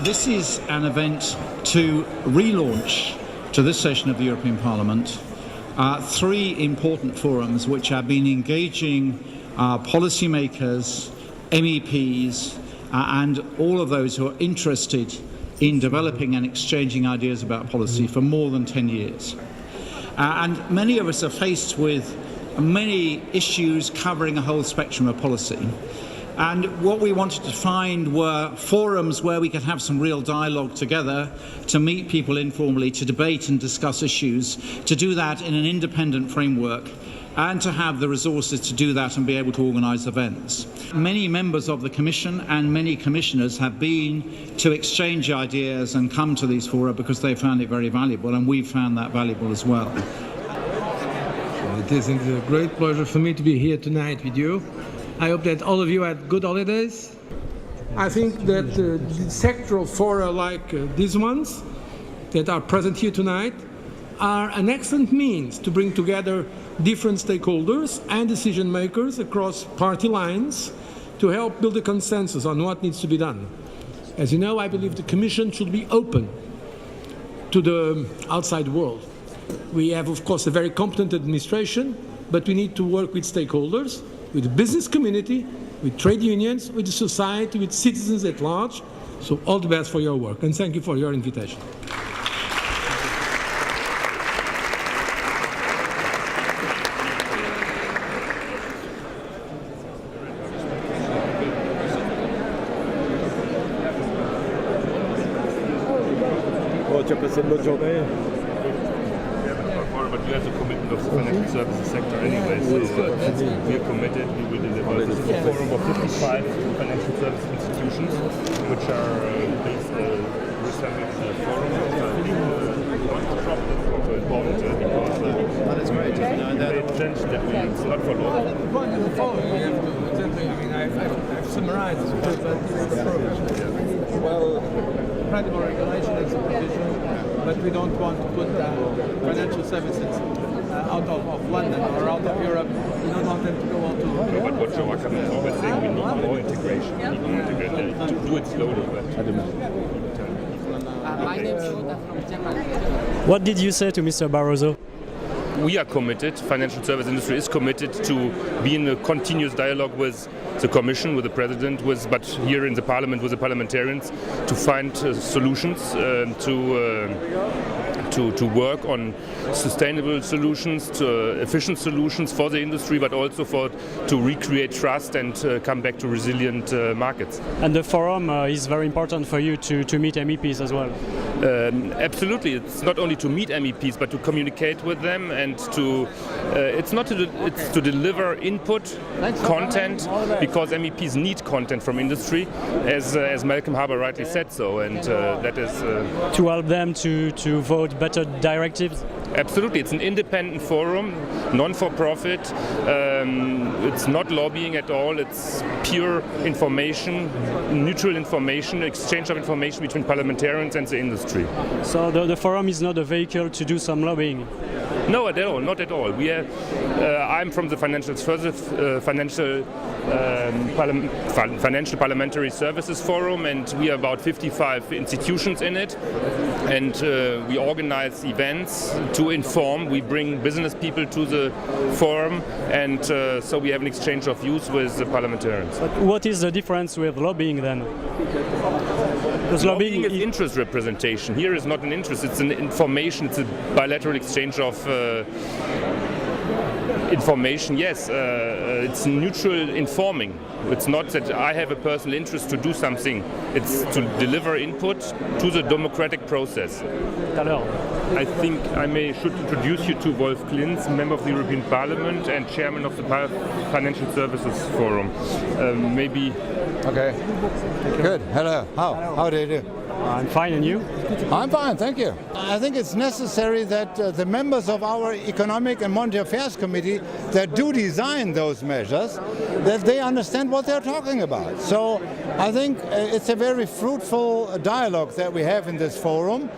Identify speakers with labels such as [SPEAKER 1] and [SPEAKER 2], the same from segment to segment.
[SPEAKER 1] This is an event to relaunch to this session of the European Parliament three important forums which have been engaging policymakers, MEPs and all of those who are interested in developing and exchanging ideas about policy for more than 10 years. And many of us are faced with many issues covering a whole spectrum of policy. And what we wanted to find were forums where we could have some real dialogue together, to meet people informally, to debate and discuss issues, to do that in an independent framework, and to have the resources to do that and be able to organise events. Many members of the Commission and many commissioners have been to exchange ideas and come to these fora because they found it very valuable, and we've found that valuable as well.
[SPEAKER 2] It is indeed a great pleasure for me to be here tonight with you. I hope that all of you had good holidays. I think that the sectoral fora like these ones that are present here tonight are an excellent means to bring together different stakeholders and decision makers across party lines to help build a consensus on what needs to be done. As you know, I believe the Commission should be open to the outside world. We have, of course, a very competent administration, but we need to work with stakeholders, with the business community, with trade unions, with the society, with citizens at large. So all the best for your work, and thank you for your invitation.
[SPEAKER 3] Tu as passé une bonne journée.
[SPEAKER 4] But you have the commitment of the financial services sector anyway, so we are committed, we will deliver. This is a forum of 55 financial service institutions, which are based research forum. One-stop is also important because
[SPEAKER 3] That's great.
[SPEAKER 4] change that it's not for long.
[SPEAKER 2] I've summarized the program. Well, credible regulation and supervision, but we don't want to put financial services out of London or out of Europe. We don't want them to go on to...
[SPEAKER 4] No, but what Joachim is always saying, we need more integration. We need more integration. To do it slowly, but...
[SPEAKER 5] What did you say to Mr. Barroso?
[SPEAKER 4] We are committed, financial service industry is committed to be in a continuous dialogue with the Commission, with the President, but here in the Parliament with the parliamentarians, to find solutions, to work on sustainable solutions, efficient solutions for the industry, but also to recreate trust and come back to resilient markets.
[SPEAKER 5] And the forum is very important for you to meet MEPs as well.
[SPEAKER 4] Absolutely, it's not only to meet MEPs, but to communicate with them and to it's to deliver input, content, because MEPs need content from industry, as Malcolm Harbour rightly said so, and that is
[SPEAKER 5] to help them to vote better directives.
[SPEAKER 4] Absolutely, it's an independent forum, non-for-profit. It's not lobbying at all. It's pure information, neutral information, exchange of information between parliamentarians and the industry.
[SPEAKER 5] So the forum is not a vehicle to do some lobbying?
[SPEAKER 4] No, at all, not at all. I'm from the Financial Parliamentary Services Forum, and we are about 55 institutions in it. And we organize events to inform. We bring business people to the forum, and so we have an exchange of views with the parliamentarians.
[SPEAKER 5] But what is the difference with lobbying then? Because
[SPEAKER 4] lobbying is interest representation. Here is not an interest, it's an information, it's a bilateral exchange of information. Yes, it's neutral informing. It's not that I have a personal interest to do something. It's to deliver input to the democratic process. I think I should introduce you to Wolf Klinz, member of the European Parliament and chairman of the Financial Services Forum. Maybe.
[SPEAKER 6] Okay. Good. Hello. How do you do?
[SPEAKER 5] I'm fine, and you?
[SPEAKER 6] I'm fine, thank you. I think it's necessary that the members of our Economic and Monetary Affairs Committee that do design those measures, that they understand what they're talking about. So I think it's a very fruitful dialogue that we have in this forum.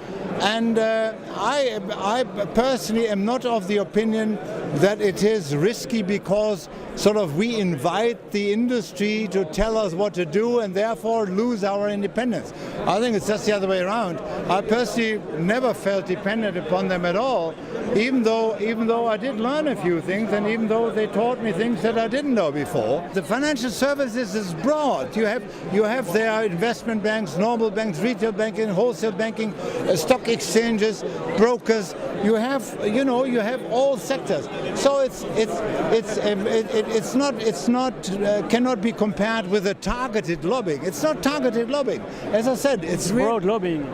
[SPEAKER 6] And I personally am not of the opinion that it is risky because sort of we invite the industry to tell us what to do and therefore lose our independence. I think it's just the other way around. I personally never felt dependent upon them at all, even though I did learn a few things and even though they taught me things that I didn't know before. The financial services is broad. You have there investment banks, normal banks, retail banking, wholesale banking, stock exchanges, brokers. You have all sectors. So it's not cannot be compared with a targeted lobbying. It's not targeted lobbying. As I said, it's
[SPEAKER 5] broad lobbying.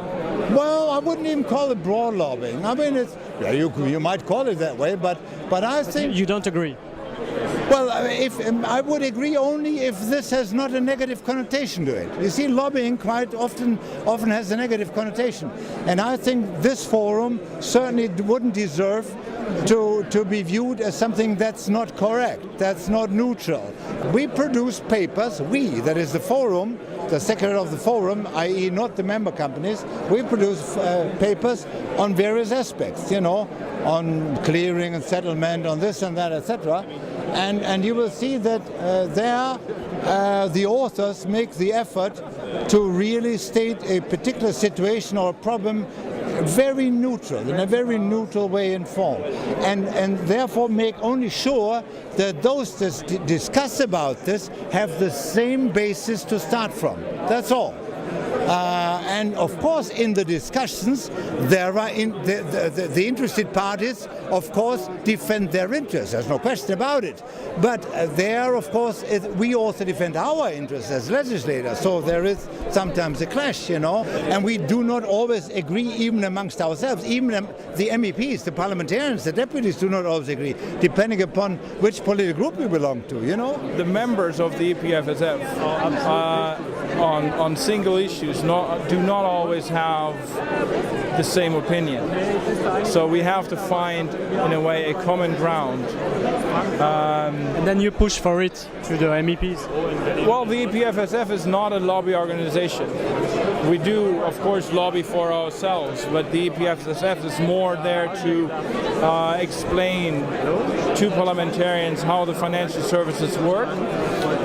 [SPEAKER 6] Well, I wouldn't even call it broad lobbying. I mean, you might call it that way, but I think
[SPEAKER 5] you don't agree.
[SPEAKER 6] Well, if I would agree only if this has not a negative connotation to it. You see, lobbying quite often has a negative connotation, and I think this forum certainly wouldn't deserve to be viewed as something that's not correct, that's not neutral. We produce papers, that is the forum, the secretary of the forum, i.e. not the member companies, we produce papers on various aspects, on clearing and settlement, on this and that, etc. And you will see that the authors make the effort to really state a particular situation or a problem very neutral, in a very neutral way and form, and therefore make only sure that those that discuss about this have the same basis to start from. That's all. And of course, in the discussions, there are the interested parties, of course, defend their interests. There's no question about it. But there, of course, we also defend our interests as legislators. So there is sometimes a clash, and we do not always agree even amongst ourselves. Even the MEPs, the parliamentarians, the deputies do not always agree, depending upon which political group we belong to,
[SPEAKER 3] The members of the EPFSF on single issues do not always have the same opinion. So we have to find, in a way, a common ground.
[SPEAKER 5] And then you push for it to the MEPs?
[SPEAKER 3] Well, the EPFSF is not a lobby organization. We do, of course, lobby for ourselves, but the EPFSF is more there to explain to parliamentarians how the financial services work,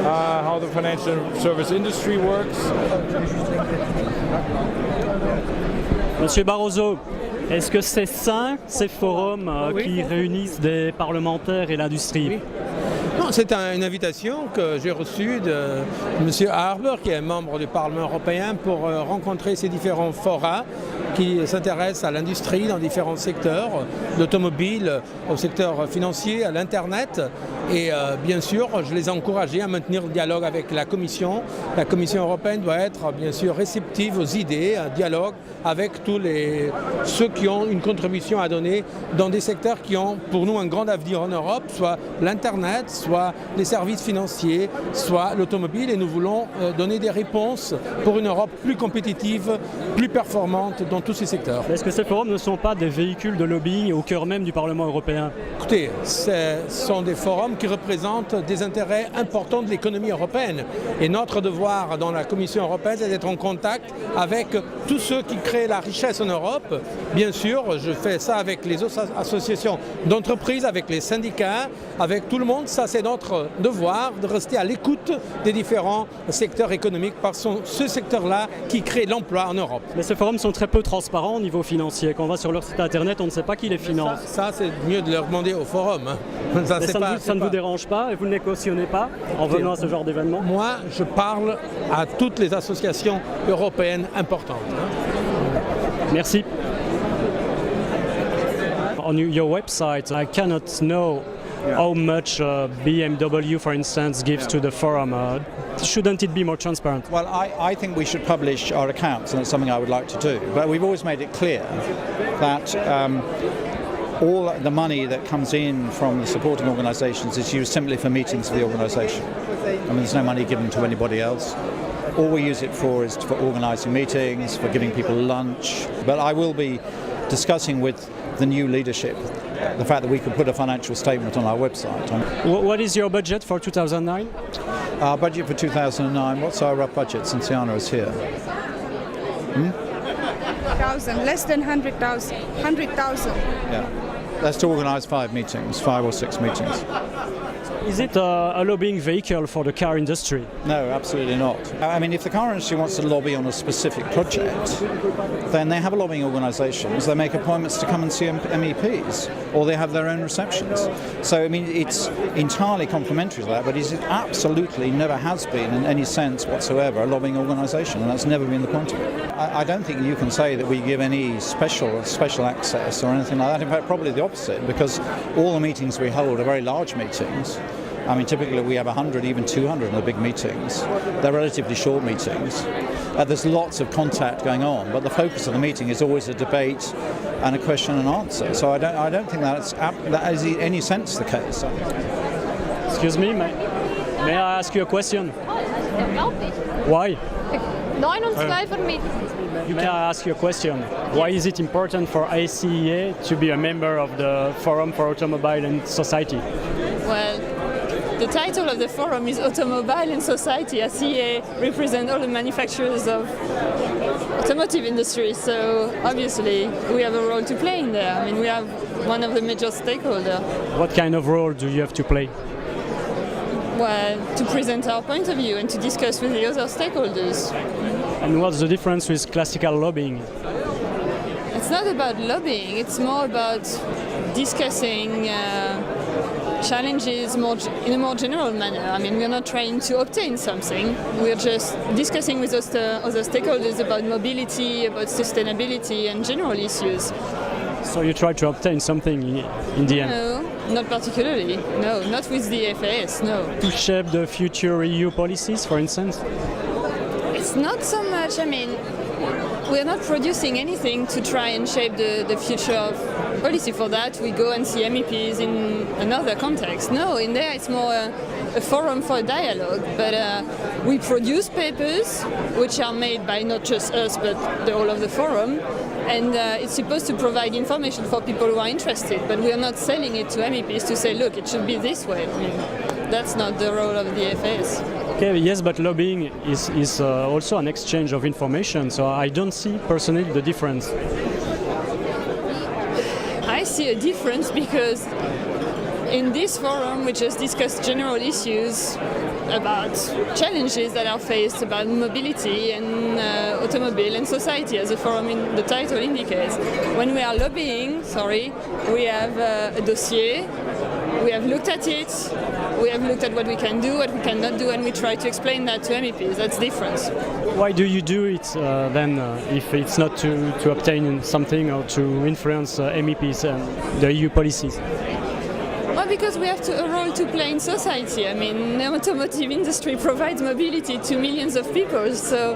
[SPEAKER 3] how the financial service industry works.
[SPEAKER 5] Monsieur Barroso, est-ce que c'est sain, ces forums qui réunissent des parlementaires et l'industrie?
[SPEAKER 2] Non, c'est une invitation que j'ai reçue de M. Harbour, qui est membre du Parlement européen, pour rencontrer ces différents forats qui s'intéressent à l'industrie dans différents secteurs, l'automobile, au secteur financier, à l'Internet. Et bien sûr, je les ai encouragés à maintenir le dialogue avec la Commission. La Commission européenne doit être bien sûr réceptive aux idées, un dialogue avec tous ceux qui ont une contribution à donner dans des secteurs qui ont pour nous un grand avenir en Europe, soit l'Internet, soit les services financiers, soit l'automobile. Et nous voulons donner des réponses pour une Europe plus compétitive, plus performante dans tous ces secteurs.
[SPEAKER 5] Est-ce que ces forums ne sont pas des véhicules de lobbying au cœur même du Parlement européen?
[SPEAKER 2] Écoutez, ce sont des forums qui représentent des intérêts importants de l'économie européenne. Et notre devoir dans la Commission européenne, c'est d'être en contact avec tous ceux qui créent la richesse en Europe. Bien sûr, je fais ça avec les associations d'entreprises, avec les syndicats, avec tout le monde. Ça, c'est notre devoir de rester à l'écoute des différents secteurs économiques parce que c'est ce secteur-là qui crée l'emploi en Europe.
[SPEAKER 5] Mais ces forums sont très peu transparents au niveau financier. Quand on va sur leur site internet, on ne sait pas qui les finance.
[SPEAKER 2] Ça c'est mieux de leur demander au forum.
[SPEAKER 5] Ça ne vous dérange pas et vous ne les cautionnez pas en venant à ce genre d'événement?
[SPEAKER 2] Moi, je parle à toutes les associations européennes importantes.
[SPEAKER 5] Merci. On your website, I cannot know how much BMW, for instance, gives to the forum. Shouldn't it be more transparent?
[SPEAKER 7] Well, I think we should publish our accounts, and it's something I would like to do. But we've always made it clear that all the money that comes in from the supporting organisations is used simply for meetings of the organisation. I mean, there's no money given to anybody else. All we use it for is for organising meetings, for giving people lunch. But I will be discussing with the new leadership, the fact that we could put a financial statement on our website.
[SPEAKER 5] What is your budget for 2009?
[SPEAKER 7] Our budget for 2009, what's our rough budget since Jana is here?
[SPEAKER 8] 100,000, less than 100,000. 100,000.
[SPEAKER 7] Yeah. That's to organise 5 or 6 meetings.
[SPEAKER 5] Is it a lobbying vehicle for the car industry?
[SPEAKER 7] No, absolutely not. I mean, if the car industry wants to lobby on a specific project, then they have lobbying organisations. They make appointments to come and see MEPs, or they have their own receptions. So, I mean, it's entirely complementary to that, but it absolutely never has been, in any sense whatsoever, a lobbying organisation, and that's never been the point of it. I don't think you can say that we give any special access or anything like that. In fact, probably the opposite, because all the meetings we hold are very large meetings. I mean, typically we have 100, even 200 in the big meetings. They're relatively short meetings. There's lots of contact going on, but the focus of the meeting is always a debate and a question and answer. So I don't think that is in any sense the case.
[SPEAKER 5] Excuse me, may I ask you a question? Why? Can I ask you a question? Why is it important for ACEA to be a member of the Forum for Automobile and Society?
[SPEAKER 9] Well, the title of the forum is Automobile and Society. ACEA represents all the manufacturers of automotive industry, so obviously we have a role to play in there. I mean, we have one of the major stakeholders.
[SPEAKER 5] What kind of role do you have to play?
[SPEAKER 9] Well, to present our point of view and to discuss with the other stakeholders.
[SPEAKER 5] And what's the difference with classical lobbying?
[SPEAKER 9] It's not about lobbying, it's more about discussing challenges in a more general manner. I mean, we're not trying to obtain something, we're just discussing with other stakeholders about mobility, about sustainability and general issues.
[SPEAKER 5] So you try to obtain something in the end?
[SPEAKER 9] No, not particularly. No, not with the FAS, no.
[SPEAKER 5] To shape the future EU policies, for instance?
[SPEAKER 9] It's not so much, I mean, we're not producing anything to try and shape the future of policy. For that, we go and see MEPs in another context. No, in there it's more a forum for dialogue, but we produce papers which are made by not just us, but the whole of the forum, and it's supposed to provide information for people who are interested, but we are not selling it to MEPs to say, look, it should be this way. I mean, that's not the role of the FAS.
[SPEAKER 5] Okay, yes, but lobbying is also an exchange of information, so I don't see personally the difference.
[SPEAKER 9] I see a difference because in this forum we just discuss general issues about challenges that are faced about mobility and automobile and society, as the forum in the title indicates. When we are lobbying, we have a dossier, we have looked at it, we have looked at what we can do, what we cannot do, and we try to explain that to MEPs. That's different.
[SPEAKER 5] Why do you do it then, if it's not to obtain something or to influence MEPs and the EU policies?
[SPEAKER 9] Well, because we have a role to play in society. I mean, the automotive industry provides mobility to millions of people, so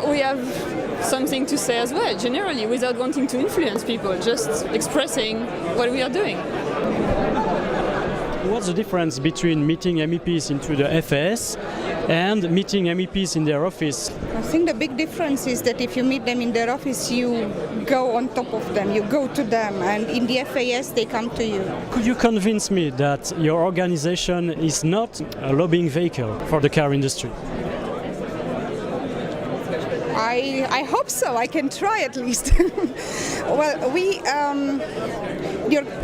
[SPEAKER 9] we have something to say as well, generally, without wanting to influence people, just expressing what we are doing.
[SPEAKER 5] What's the difference between meeting MEPs into the FAS and meeting MEPs in their office?
[SPEAKER 8] I think the big difference is that if you meet them in their office, you go on top of them, you go to them, and in the FAS they come to you.
[SPEAKER 5] Could you convince me that your organization is not a lobbying vehicle for the car industry?
[SPEAKER 8] I hope so. I can try at least. Well,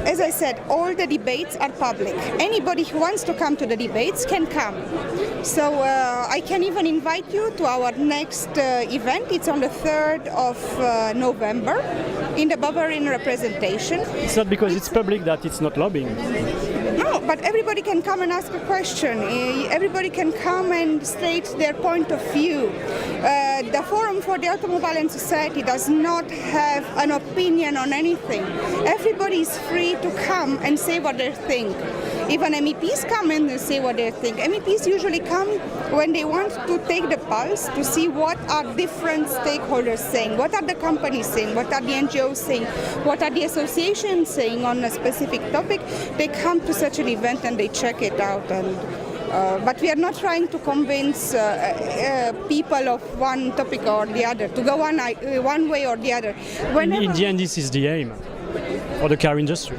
[SPEAKER 8] as I said, all the debates are public. Anybody who wants to come to the debates can come. So I can even invite you to our next event. It's on the 3rd of November in the Bavarian representation.
[SPEAKER 5] It's not because it's public that it's not lobbying.
[SPEAKER 8] No, but everybody can come and ask a question. Everybody can come and state their point of view. The Forum for the Automobile and Society does not have an opinion on anything. Everybody is free to come and say what they think. Even MEPs come and say what they think. MEPs usually come when they want to take the pulse to see what are different stakeholders saying, what are the companies saying, what are the NGOs saying, what are the associations saying on a specific topic. They come to such an event and they check it out. But we are not trying to convince people of one topic or the other, to go one way or the other.
[SPEAKER 5] In the end, this is the aim. for the car industry?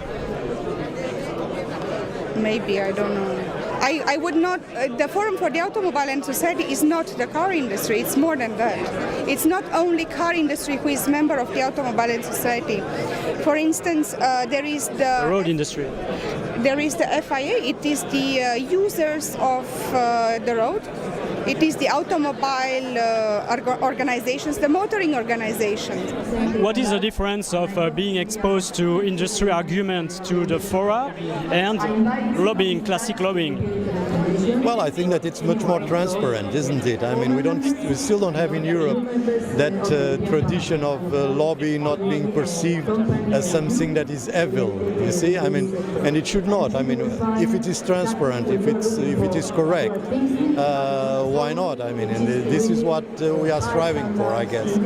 [SPEAKER 8] Maybe, I don't know. I would not, the Forum for the Automobile and Society is not the car industry, it's more than that. It's not only car industry who is member of the Automobile and Society. For instance, there is the
[SPEAKER 5] Road industry.
[SPEAKER 8] There is the FIA, it is the users of the road. It is the automobile organizations, the motoring organizations.
[SPEAKER 5] What is the difference of being exposed to industry arguments to the fora and lobbying, classic lobbying?
[SPEAKER 10] Well, I think that it's much more transparent, isn't it? I mean, we still don't have in Europe that tradition of lobbying not being perceived as something that is evil. You see, I mean, and it should not. I mean, if it is transparent, if it is correct, why not? I mean, and this is what we are striving for, I guess.